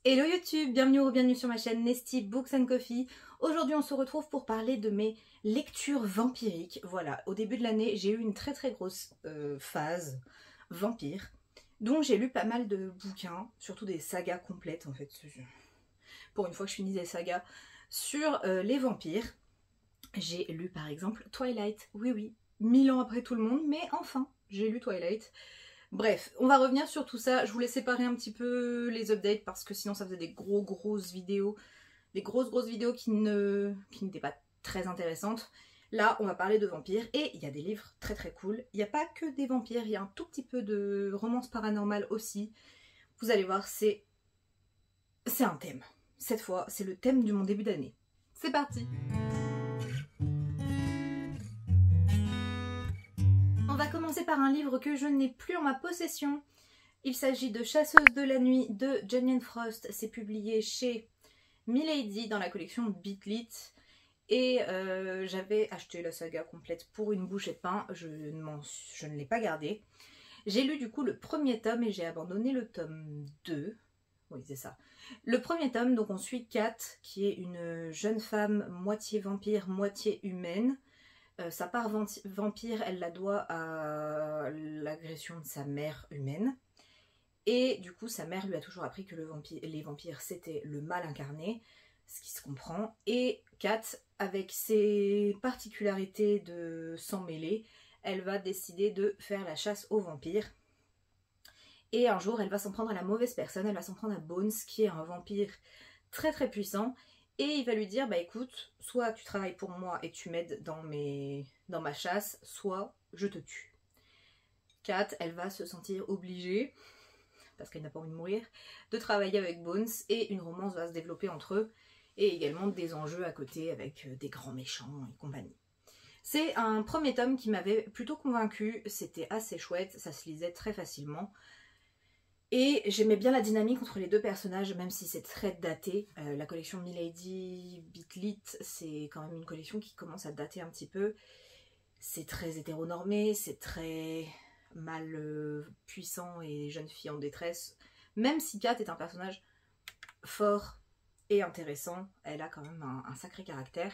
Hello YouTube, bienvenue ou bienvenue sur ma chaîne Nesty Books and Coffee. Aujourd'hui on se retrouve pour parler de mes lectures vampiriques. Voilà, au début de l'année j'ai eu une très grosse phase vampire. Donc j'ai lu pas mal de bouquins, surtout des sagas complètes en fait. Pour une fois que je finis des sagas sur les vampires. J'ai lu par exemple Twilight, oui, 1000 ans après tout le monde, mais enfin j'ai lu Twilight. Bref, on va revenir sur tout ça. Je voulais séparer un petit peu les updates parce que sinon ça faisait des grosses vidéos. Des grosses vidéos qui n'étaient pas très intéressantes. Là, on va parler de vampires et il y a des livres très cool. Il n'y a pas que des vampires, il y a un tout petit peu de romance paranormale aussi. Vous allez voir, c'est un thème. Cette fois, c'est le thème de mon début d'année. C'est parti! On va commencer par un livre que je n'ai plus en ma possession. Il s'agit de Chasseuse de la nuit de Janine Frost. C'est publié chez Milady dans la collection Beat Lit. Et j'avais acheté la saga complète pour une bouchée de pain. Je ne l'ai pas gardée. J'ai lu du coup le premier tome et j'ai abandonné le tome 2. Oui, c'est ça. Le premier tome, donc on suit Kat, qui est une jeune femme moitié vampire, moitié humaine. Sa part vampire, elle la doit à l'agression de sa mère humaine. Et du coup, sa mère lui a toujours appris que les vampires, c'était le mal incarné, ce qui se comprend. Et Kat, avec ses particularités de sang mêlé, elle va décider de faire la chasse aux vampires. Et un jour, elle va s'en prendre à la mauvaise personne, elle va s'en prendre à Bones, qui est un vampire très puissant. Et il va lui dire, bah écoute, soit tu travailles pour moi et tu m'aides dans ma chasse, soit je te tue. Kat, elle va se sentir obligée, parce qu'elle n'a pas envie de mourir, de travailler avec Bones et une romance va se développer entre eux et également des enjeux à côté avec des grands méchants et compagnie. C'est un premier tome qui m'avait plutôt convaincue, c'était assez chouette, ça se lisait très facilement. Et j'aimais bien la dynamique entre les deux personnages, même si c'est très daté. La collection Milady Beat Lit, c'est quand même une collection qui commence à dater un petit peu. C'est très hétéronormé, c'est très mal puissant et jeune fille en détresse. Même si Kat est un personnage fort et intéressant, elle a quand même un sacré caractère.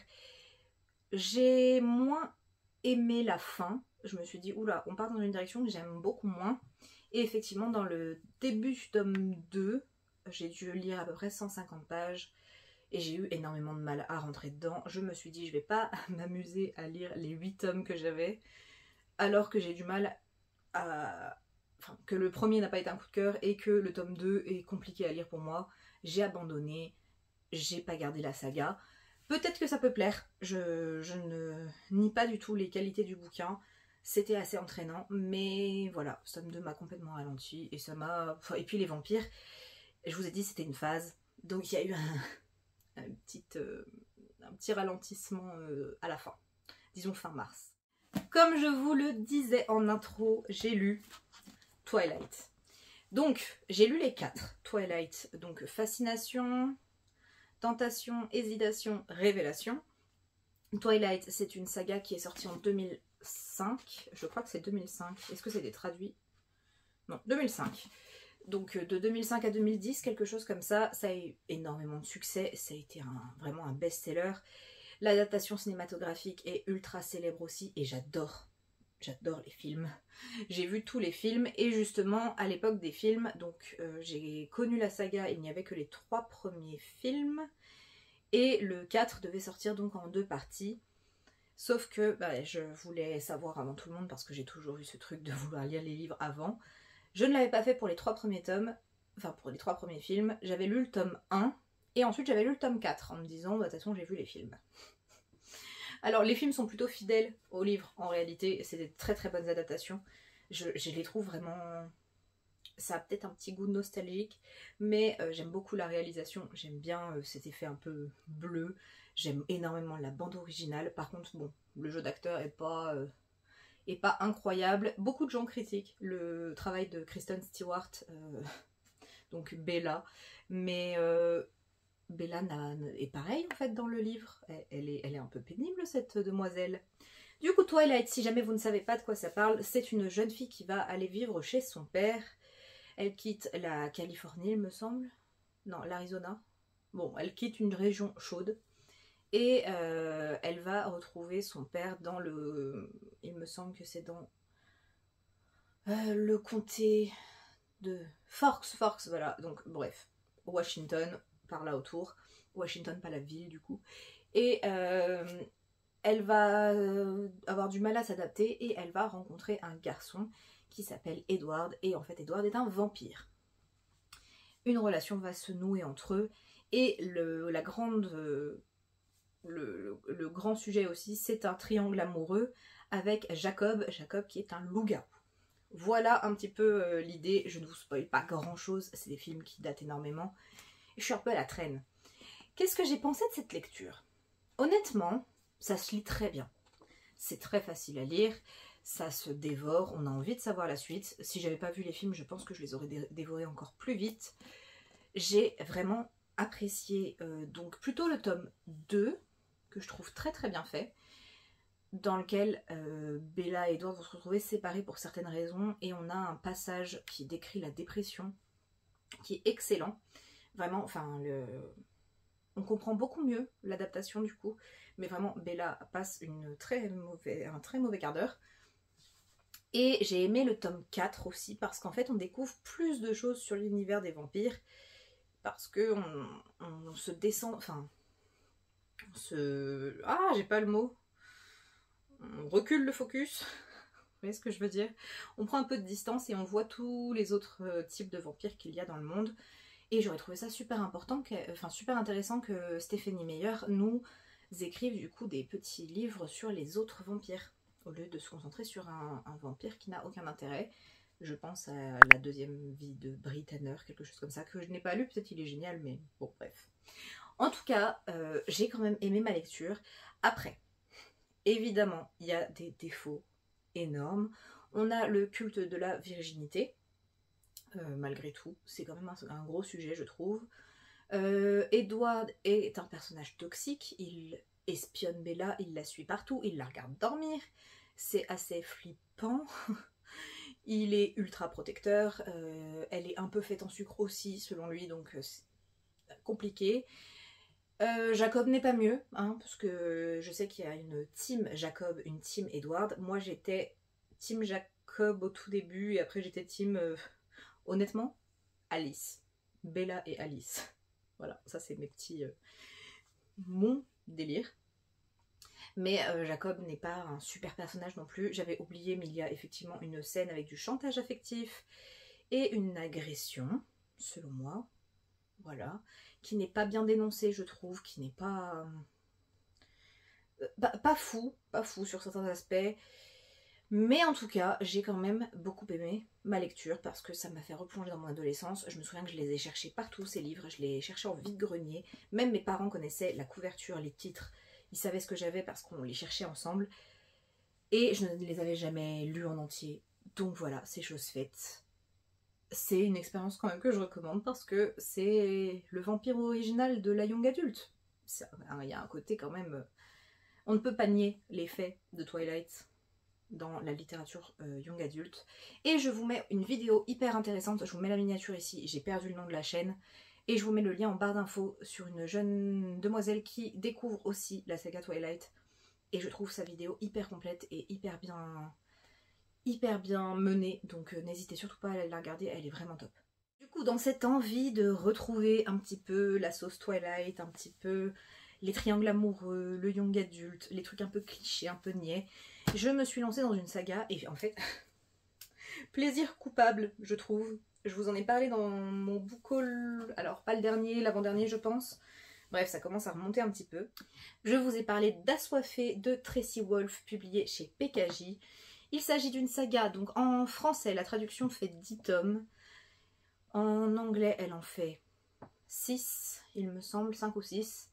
J'ai moins aimé la fin. Je me suis dit, oula, on part dans une direction que j'aime beaucoup moins. Et effectivement, dans le début du tome 2, j'ai dû lire à peu près 150 pages et j'ai eu énormément de mal à rentrer dedans. Je me suis dit, je vais pas m'amuser à lire les 8 tomes que j'avais, alors que j'ai du mal à... Enfin, que le premier n'a pas été un coup de cœur et que le tome 2 est compliqué à lire pour moi. J'ai abandonné, j'ai pas gardé la saga. Peut-être que ça peut plaire, je ne nie pas du tout les qualités du bouquin. C'était assez entraînant, mais voilà, ce tome 2 m'a complètement ralenti et ça m'a... Enfin, et puis les vampires, je vous ai dit c'était une phase, donc il y a eu un petit ralentissement à la fin, disons fin mars. Comme je vous le disais en intro, j'ai lu Twilight. Donc j'ai lu les 4 Twilight, donc Fascination, Tentation, Hésitation, Révélation. Twilight, c'est une saga qui est sortie en 2005. Je crois que c'est 2005. Est-ce que c'était traduit? Non, 2005. Donc de 2005 à 2010, quelque chose comme ça. Ça a eu énormément de succès. Ça a été vraiment un best-seller. L'adaptation cinématographique est ultra célèbre aussi. Et j'adore les films. J'ai vu tous les films. Et justement, à l'époque des films, donc j'ai connu la saga. Il n'y avait que les 3 premiers films. Et le 4 devait sortir donc en 2 parties. Sauf que je voulais savoir avant tout le monde parce que j'ai toujours eu ce truc de vouloir lire les livres avant. Je ne l'avais pas fait pour les 3 premiers tomes, enfin pour les 3 premiers films. J'avais lu le tome 1 et ensuite j'avais lu le tome 4 en me disant de toute façon j'ai vu les films. Alors les films sont plutôt fidèles aux livres en réalité. C'est des très bonnes adaptations. Je les trouve vraiment... Ça a peut-être un petit goût nostalgique, mais j'aime beaucoup la réalisation, j'aime bien cet effet un peu bleu, j'aime énormément la bande originale. Par contre, bon, le jeu d'acteur est pas incroyable. Beaucoup de gens critiquent le travail de Kristen Stewart, donc Bella, mais Bella est pareille en fait dans le livre, elle est un peu pénible cette demoiselle. Du coup, Twilight, si jamais vous ne savez pas de quoi ça parle, c'est une jeune fille qui va aller vivre chez son père. Elle quitte la Californie, il me semble. non, l'Arizona. Bon, elle quitte une région chaude et elle va retrouver son père dans le... Il me semble que c'est dans le comté de Forks, voilà. Donc bref, Washington, par là autour. Washington, pas la ville du coup. Et elle va avoir du mal à s'adapter et elle va rencontrer un garçon qui s'appelle Edward. Et en fait, Edward est un vampire. Une relation va se nouer entre eux et le grand sujet aussi, c'est un triangle amoureux avec Jacob qui est un loup-garou. Voilà un petit peu l'idée, je ne vous spoil pas grand chose, c'est des films qui datent énormément, je suis un peu à la traîne. Qu'est-ce que j'ai pensé de cette lecture? Honnêtement, ça se lit très bien, c'est très facile à lire, ça se dévore, on a envie de savoir la suite. Si j'avais pas vu les films, je pense que je les aurais dévorés encore plus vite. J'ai vraiment apprécié donc plutôt le tome 2, que je trouve très très bien fait, dans lequel Bella et Edward vont se retrouver séparés pour certaines raisons, et on a un passage qui décrit la dépression, qui est excellent. Vraiment, enfin, on comprend beaucoup mieux l'adaptation du coup, mais vraiment Bella passe un très mauvais quart d'heure. Et j'ai aimé le tome 4 aussi, parce qu'en fait on découvre plus de choses sur l'univers des vampires, parce que on se descend, enfin, j'ai pas le mot. On recule le focus, vous voyez ce que je veux dire? On prend un peu de distance et on voit tous les autres types de vampires qu'il y a dans le monde. Et j'aurais trouvé ça super intéressant que Stephenie Meyer nous écrive du coup des petits livres sur les autres vampires, au lieu de se concentrer sur un vampire qui n'a aucun intérêt. Je pense à la deuxième vie de Brie Tanner, quelque chose comme ça, que je n'ai pas lu, peut-être il est génial, mais bon, bref. En tout cas, j'ai quand même aimé ma lecture. Après, évidemment, il y a des défauts énormes. On a le culte de la virginité, malgré tout. C'est quand même un gros sujet, je trouve. Edward est un personnage toxique. Il espionne Bella, il la suit partout, il la regarde dormir. C'est assez flippant. Il est ultra protecteur. Elle est un peu faite en sucre aussi, selon lui, donc c'est compliqué. Jacob n'est pas mieux, hein, parce que je sais qu'il y a une team Jacob, une team Edward. Moi j'étais team Jacob au tout début et après j'étais team, honnêtement, Alice. Bella et Alice. Voilà, ça c'est mes petits... mon délire. Mais Jacob n'est pas un super personnage non plus. J'avais oublié, mais il y a effectivement une scène avec du chantage affectif et une agression, selon moi. Voilà, qui n'est pas bien dénoncé, je trouve, qui n'est pas pas fou sur certains aspects, mais en tout cas j'ai quand même beaucoup aimé ma lecture parce que ça m'a fait replonger dans mon adolescence. Je me souviens que je les ai cherchés partout, ces livres, je les cherchais en vide-grenier, même mes parents connaissaient la couverture, les titres, ils savaient ce que j'avais parce qu'on les cherchait ensemble, et je ne les avais jamais lus en entier, donc voilà, c'est chose faite. C'est une expérience quand même que je recommande parce que c'est le vampire original de la young adulte. Il y a un côté quand même... On ne peut pas nier l'effet de Twilight dans la littérature young adulte. Et je vous mets une vidéo hyper intéressante, je vous mets la miniature ici, j'ai perdu le nom de la chaîne, et je vous mets le lien en barre d'infos sur une jeune demoiselle qui découvre aussi la saga Twilight. Et je trouve sa vidéo hyper complète et hyper bien menée, donc n'hésitez surtout pas à la regarder, elle est vraiment top. Du coup, dans cette envie de retrouver un petit peu la sauce Twilight, un petit peu les triangles amoureux, le young adulte, les trucs un peu clichés, un peu niais, je me suis lancée dans une saga et en fait, plaisir coupable, je trouve. Je vous en ai parlé dans mon book haul, alors pas le dernier, l'avant-dernier je pense. Bref, ça commence à remonter un petit peu. Je vous ai parlé d'Assoiffé de Tracy Wolff, publié chez PKJ. Il s'agit d'une saga, donc en français, la traduction fait 10 tomes. En anglais, elle en fait 6, il me semble, 5 ou 6.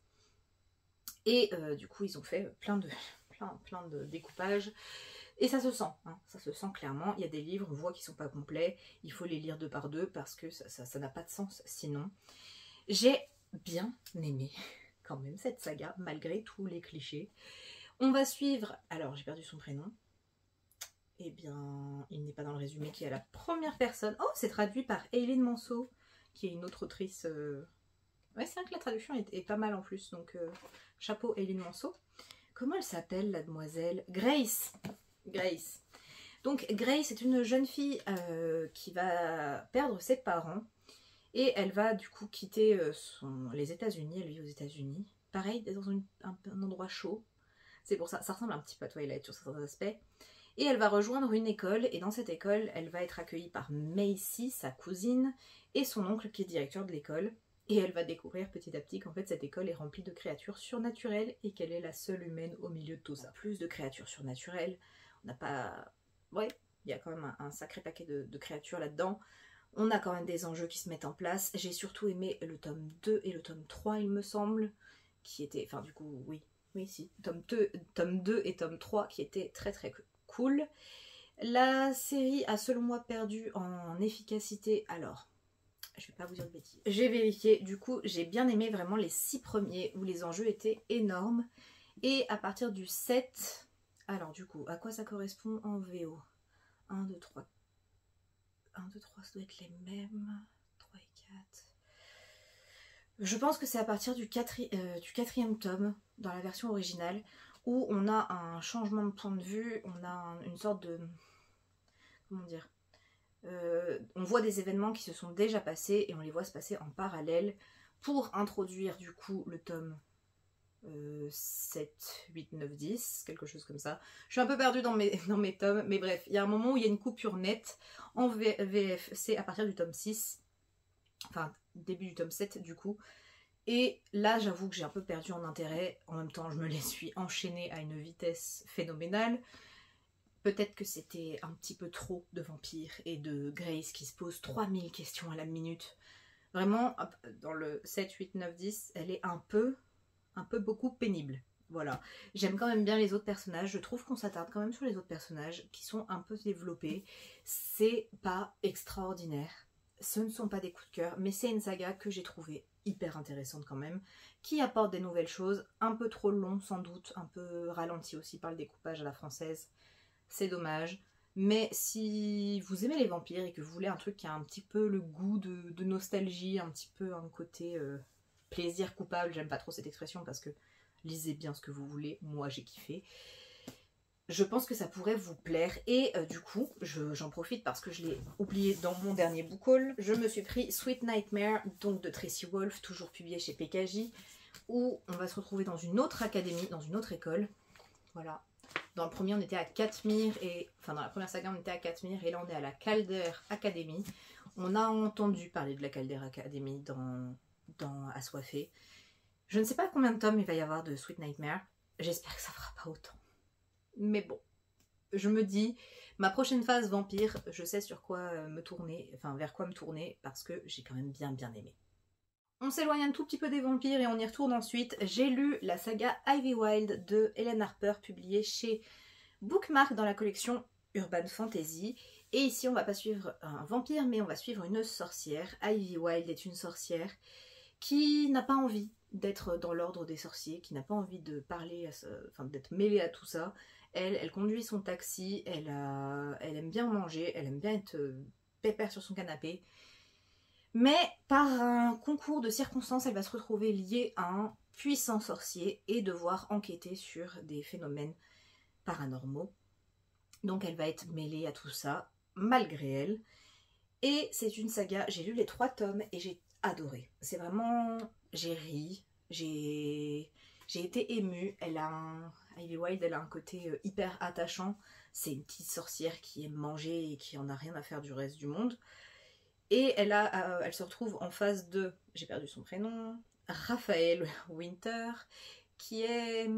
Et du coup, ils ont fait plein de découpages. Et ça se sent, hein, ça se sent clairement. Il y a des livres, on voit qu'ils ne sont pas complets. Il faut les lire 2 par 2 parce que ça n'a pas de sens sinon. J'ai bien aimé quand même cette saga, malgré tous les clichés. On va suivre... Alors, j'ai perdu son prénom. Eh bien, il n'est pas dans le résumé, qui est la première personne. Oh, c'est traduit par Aileen Manceau, qui est une autre autrice Ouais, c'est vrai que la traduction est pas mal en plus, donc chapeau Hélène Manceau. Comment elle s'appelle la demoiselle? Grace. Grace. Donc Grace est une jeune fille qui va perdre ses parents et elle va du coup quitter les États-Unis. Elle vit aux États-Unis. Pareil, dans un endroit chaud. C'est pour ça, ça ressemble un petit peu à Twilight sur certains aspects. Et elle va rejoindre une école, et dans cette école, elle va être accueillie par Macy, sa cousine, et son oncle qui est directeur de l'école. Et elle va découvrir petit à petit qu'en fait cette école est remplie de créatures surnaturelles et qu'elle est la seule humaine au milieu de tout ça. Plus de créatures surnaturelles, on n'a pas... Ouais, il y a quand même un sacré paquet de créatures là-dedans. On a quand même des enjeux qui se mettent en place. J'ai surtout aimé le tome 2 et le tome 3, il me semble, qui étaient... Enfin du coup, oui, si. Tome 2 et tome 3 qui étaient très très cool. La série a selon moi perdu en efficacité. Alors, je vais pas vous dire de bêtises. J'ai vérifié, du coup j'ai bien aimé vraiment les 6 premiers où les enjeux étaient énormes. Et à partir du 7, alors du coup, à quoi ça correspond en VO? 1, 2, 3. 1, 2, 3, ça doit être les mêmes. 3 et 4. Je pense que c'est à partir du 4e tome, dans la version originale, où on a un changement de point de vue, on a une sorte de... Comment dire, on voit des événements qui se sont déjà passés et on les voit se passer en parallèle pour introduire du coup le tome 7, 8, 9, 10, quelque chose comme ça. Je suis un peu perdue dans mes tomes, mais bref, il y a un moment où il y a une coupure nette en VF, c'est à partir du tome 6, enfin début du tome 7 du coup. Et là, j'avoue que j'ai un peu perdu en intérêt. En même temps, je me les suis enchaînée à une vitesse phénoménale. Peut-être que c'était un petit peu trop de vampires et de Grace qui se pose 3000 questions à la minute. Vraiment, dans le 7, 8, 9, 10, elle est un peu beaucoup pénible. Voilà. J'aime quand même bien les autres personnages. Je trouve qu'on s'attarde quand même sur les autres personnages qui sont un peu développés. C'est pas extraordinaire. Ce ne sont pas des coups de cœur, mais c'est une saga que j'ai trouvée hyper intéressante quand même, qui apporte des nouvelles choses, un peu trop long sans doute, un peu ralenti aussi par le découpage à la française, c'est dommage, mais si vous aimez les vampires et que vous voulez un truc qui a un petit peu le goût de nostalgie, un petit peu un côté plaisir coupable, j'aime pas trop cette expression parce que lisez bien ce que vous voulez, moi j'ai kiffé. Je pense que ça pourrait vous plaire et du coup, j'en profite parce que je l'ai oublié dans mon dernier book haul. Je me suis pris Sweet Nightmare, donc de Tracy Wolff, toujours publié chez PKJ, où on va se retrouver dans une autre académie, dans une autre école. Voilà. Dans le premier, on était à Katmere, enfin dans la première saga, on était à Katmere, et là on est à la Calder Academy. On a entendu parler de la Calder Academy dans Assoiffé. Je ne sais pas combien de tomes il va y avoir de Sweet Nightmare. J'espère que ça fera pas autant. Mais bon, je me dis, ma prochaine phase vampire, je sais sur quoi me tourner, enfin vers quoi me tourner, parce que j'ai quand même bien aimé. On s'éloigne un tout petit peu des vampires et on y retourne ensuite. J'ai lu la saga Ivywild de Helen Harper, publiée chez Bookmark dans la collection Urban Fantasy. Et ici, on va pas suivre un vampire, mais on va suivre une sorcière. Ivywild est une sorcière qui n'a pas envie d'être dans l'ordre des sorciers, qui n'a pas envie de parler, enfin d'être mêlée à tout ça. Elle conduit son taxi, elle aime bien manger, elle aime bien être pépère sur son canapé. Mais par un concours de circonstances, elle va se retrouver liée à un puissant sorcier et devoir enquêter sur des phénomènes paranormaux. Donc elle va être mêlée à tout ça, malgré elle. Et c'est une saga, j'ai lu les 3 tomes et j'ai adoré. C'est vraiment... j'ai ri, j'ai été émue. Ivywild, elle a un côté hyper attachant. C'est une petite sorcière qui aime manger et qui en a rien à faire du reste du monde. Et elle se retrouve en face de, j'ai perdu son prénom, Raphaël Winter, qui est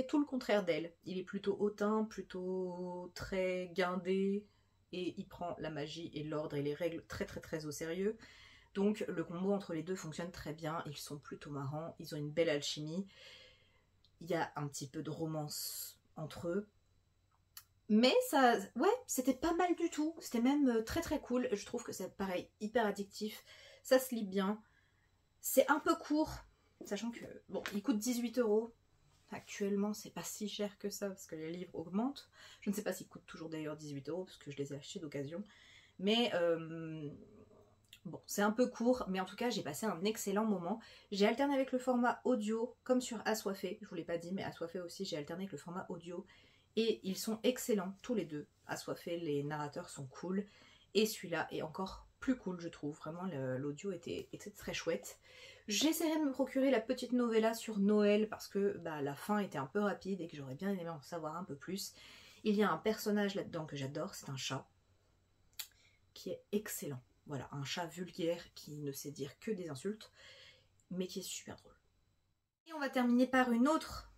tout le contraire d'elle. Il est plutôt hautain, plutôt très guindé, et il prend la magie et l'ordre et les règles très au sérieux. Donc le combo entre les deux fonctionne très bien, ils sont plutôt marrants, ils ont une belle alchimie, il y a un petit peu de romance entre eux. Mais ça, ouais, c'était pas mal du tout, c'était même très cool, je trouve que c'est pareil, hyper addictif, ça se lit bien, c'est un peu court, sachant que, bon, il coûte 18 €, actuellement c'est pas si cher que ça parce que les livres augmentent, je ne sais pas s'il coûte toujours d'ailleurs 18 € parce que je les ai achetés d'occasion, mais Bon, c'est un peu court, mais en tout cas, j'ai passé un excellent moment. J'ai alterné avec le format audio, comme sur Assoiffé. Je vous l'ai pas dit, mais Assoiffé aussi, j'ai alterné avec le format audio. Et ils sont excellents, tous les deux. Assoiffé, les narrateurs sont cool. Et celui-là est encore plus cool, je trouve. Vraiment, l'audio était très chouette. J'essaierai de me procurer la petite novella sur Noël, parce que bah, la fin était un peu rapide et que j'aurais bien aimé en savoir un peu plus. Il y a un personnage là-dedans que j'adore, c'est un chat, qui est excellent. Voilà, un chat vulgaire qui ne sait dire que des insultes, mais qui est super drôle. Et on va terminer par une autre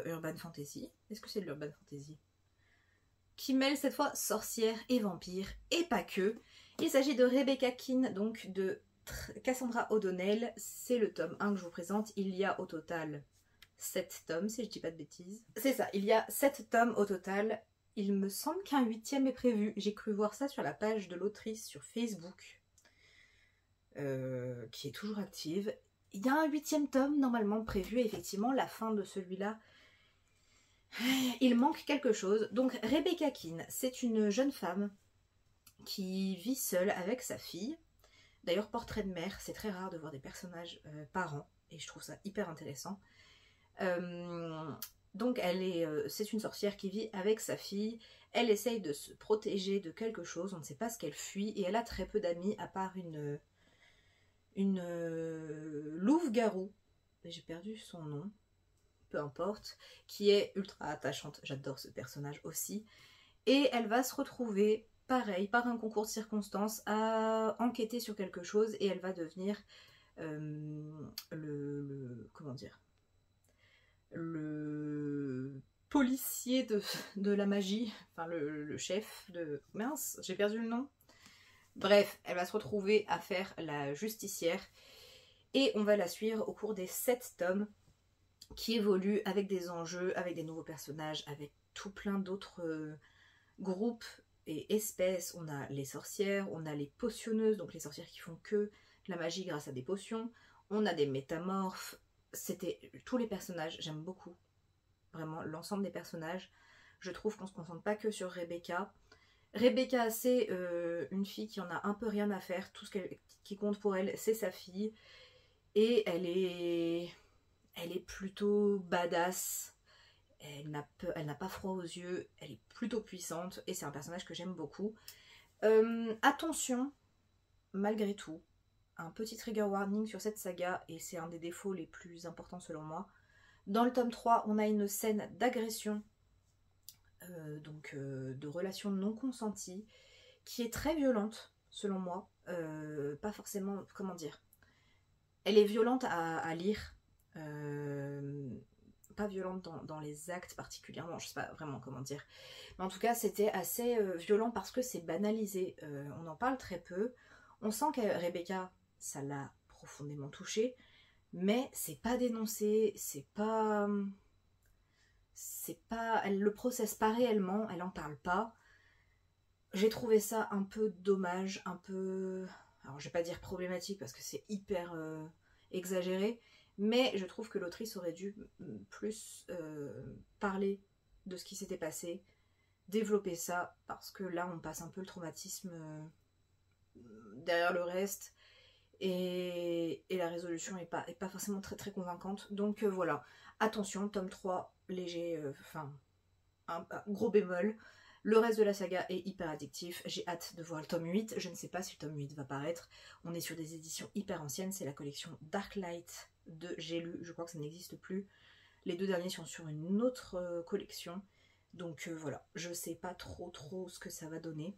urban fantasy. Est-ce que c'est de l'urban fantasy? Qui mêle cette fois sorcière et vampire, et pas que. Il s'agit de Rebecca Keane, donc de Cassandra O'Donnell. C'est le tome 1 que je vous présente. Il y a au total 7 tomes, si je dis pas de bêtises. C'est ça, il y a 7 tomes au total. Il me semble qu'un 8e est prévu. J'ai cru voir ça sur la page de l'autrice sur Facebook, qui est toujours active. Il y a un 8e tome normalement prévu, et effectivement, la fin de celui-là, il manque quelque chose. Donc Rebecca Keane, c'est une jeune femme qui vit seule avec sa fille. D'ailleurs, portrait de mère, c'est très rare de voir des personnages parents, et je trouve ça hyper intéressant. Donc c'est une sorcière qui vit avec sa fille. Elle essaye de se protéger de quelque chose, on ne sait pas ce qu'elle fuit, et elle a très peu d'amis à part une louve-garou, j'ai perdu son nom, peu importe, qui est ultra attachante, j'adore ce personnage aussi. Et elle va se retrouver, pareil, par un concours de circonstances, à enquêter sur quelque chose, et elle va devenir comment dire, le policier de la magie, enfin le chef de... Mince, j'ai perdu le nom. Bref, elle va se retrouver à faire la justicière, et on va la suivre au cours des 7 tomes qui évoluent avec des enjeux, avec des nouveaux personnages, avec tout plein d'autres groupes et espèces. On a les sorcières, on a les potionneuses, donc les sorcières qui font que de la magie grâce à des potions. On a des métamorphes. C'était tous les personnages, j'aime beaucoup. Vraiment, l'ensemble des personnages. Je trouve qu'on se concentre pas que sur Rebecca. Rebecca, c'est une fille qui en a un peu rien à faire. Tout ce qui compte pour elle, c'est sa fille. Et elle est plutôt badass. Elle n'a pas froid aux yeux. Elle est plutôt puissante. Et c'est un personnage que j'aime beaucoup. Attention, malgré tout, un petit trigger warning sur cette saga. Et c'est un des défauts les plus importants selon moi. Dans le tome 3, on a une scène d'agression. De relations non consenties, qui est très violente selon moi, pas forcément, comment dire, elle est violente à lire, pas violente dans les actes particulièrement, je sais pas vraiment comment dire, mais en tout cas c'était assez violent parce que c'est banalisé, on en parle très peu, on sent que Rebecca, ça l'a profondément touchée, mais c'est pas dénoncé, elle le processe pas réellement, elle en parle pas. J'ai trouvé ça un peu dommage, un peu, alors je vais pas dire problématique parce que c'est hyper exagéré, mais je trouve que l'autrice aurait dû plus parler de ce qui s'était passé, développer ça, parce que là on passe un peu le traumatisme derrière le reste, et la résolution est pas forcément très très convaincante. Donc voilà, attention, tome 3, léger, un gros bémol. Le reste de la saga est hyper addictif, j'ai hâte de voir le tome 8, je ne sais pas si le tome 8 va paraître, on est sur des éditions hyper anciennes, c'est la collection Darklight de J'ai lu, je crois que ça n'existe plus, les 2 derniers sont sur une autre collection, donc voilà, je sais pas trop ce que ça va donner,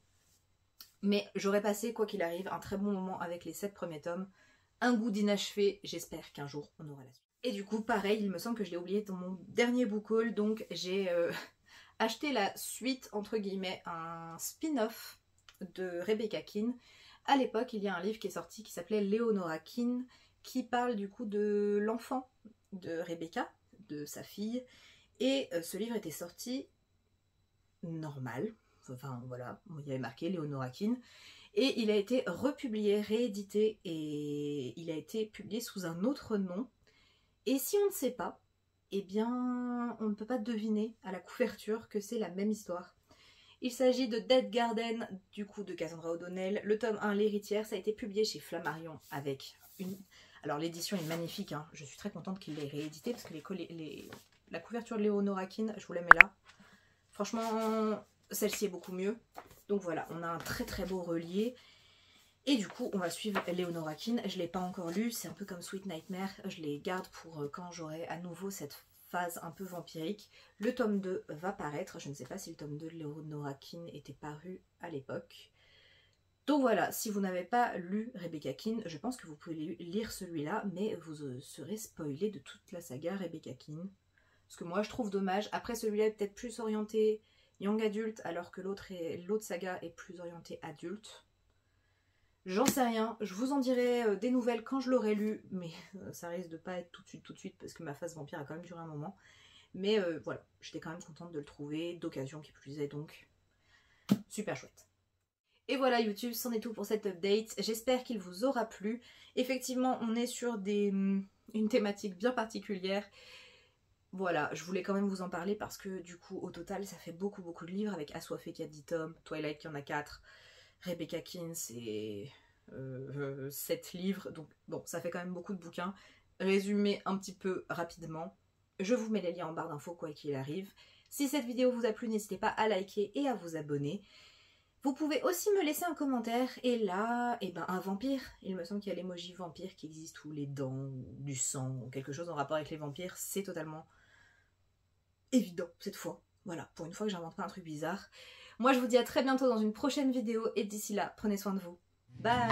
mais j'aurais passé, quoi qu'il arrive, un très bon moment avec les 7 premiers tomes, un goût d'inachevé, j'espère qu'un jour on aura la suite. Et du coup, pareil, il me semble que je l'ai oublié dans mon dernier book haul, donc j'ai acheté la suite, entre guillemets, un spin-off de Rebecca Keane. À l'époque, il y a un livre qui est sorti qui s'appelait Leonora Keane, qui parle du coup de l'enfant de Rebecca, de sa fille, et ce livre était sorti normal, enfin voilà, il y avait marqué Leonora Keane, et il a été republié, réédité, et il a été publié sous un autre nom. Et si on ne sait pas, eh bien on ne peut pas deviner à la couverture que c'est la même histoire. Il s'agit de Dead Garden, du coup de Cassandra O'Donnell. Le tome 1, L'héritière, ça a été publié chez Flammarion avec une... Alors l'édition est magnifique, hein. Je suis très contente qu'il l'ait réédité parce que la couverture de Leonora Keane, je vous la mets là. Franchement, celle-ci est beaucoup mieux. Donc voilà, on a un très très beau relié. Et du coup, on va suivre Leonora Keane. Je ne l'ai pas encore lu, c'est un peu comme Sweet Nightmare. Je les garde pour quand j'aurai à nouveau cette phase un peu vampirique. Le tome 2 va paraître. Je ne sais pas si le tome 2 de Leonora Keane était paru à l'époque. Donc voilà, si vous n'avez pas lu Rebecca Keane, je pense que vous pouvez lire celui-là, mais vous serez spoilé de toute la saga Rebecca Keane. Ce que moi je trouve dommage. Après, celui-là est peut-être plus orienté young adulte, alors que l'autre saga est plus orientée adulte. J'en sais rien, je vous en dirai des nouvelles quand je l'aurai lu, mais ça risque de pas être tout de suite, parce que ma phase vampire a quand même duré un moment. Mais voilà, j'étais quand même contente de le trouver, d'occasion qui plus est, donc super chouette. Et voilà YouTube, c'en est tout pour cette update, j'espère qu'il vous aura plu. Effectivement, on est sur une thématique bien particulière. Voilà, je voulais quand même vous en parler parce que du coup, au total, ça fait beaucoup de livres avec Assoiffé qui a 10 tomes, Twilight qui en a 4, Rebecca Keane c'est 7 livres, donc bon, ça fait quand même beaucoup de bouquins. Résumé un petit peu rapidement, je vous mets les liens en barre d'infos quoi qu'il arrive. Si cette vidéo vous a plu, n'hésitez pas à liker et à vous abonner. Vous pouvez aussi me laisser un commentaire, et là, eh ben, un vampire. Il me semble qu'il y a l'emoji vampire qui existe, ou les dents, ou du sang, ou quelque chose en rapport avec les vampires, c'est totalement évident cette fois. Voilà, pour une fois que j'invente pas un truc bizarre. Moi je vous dis à très bientôt dans une prochaine vidéo, et d'ici là, prenez soin de vous. Bye!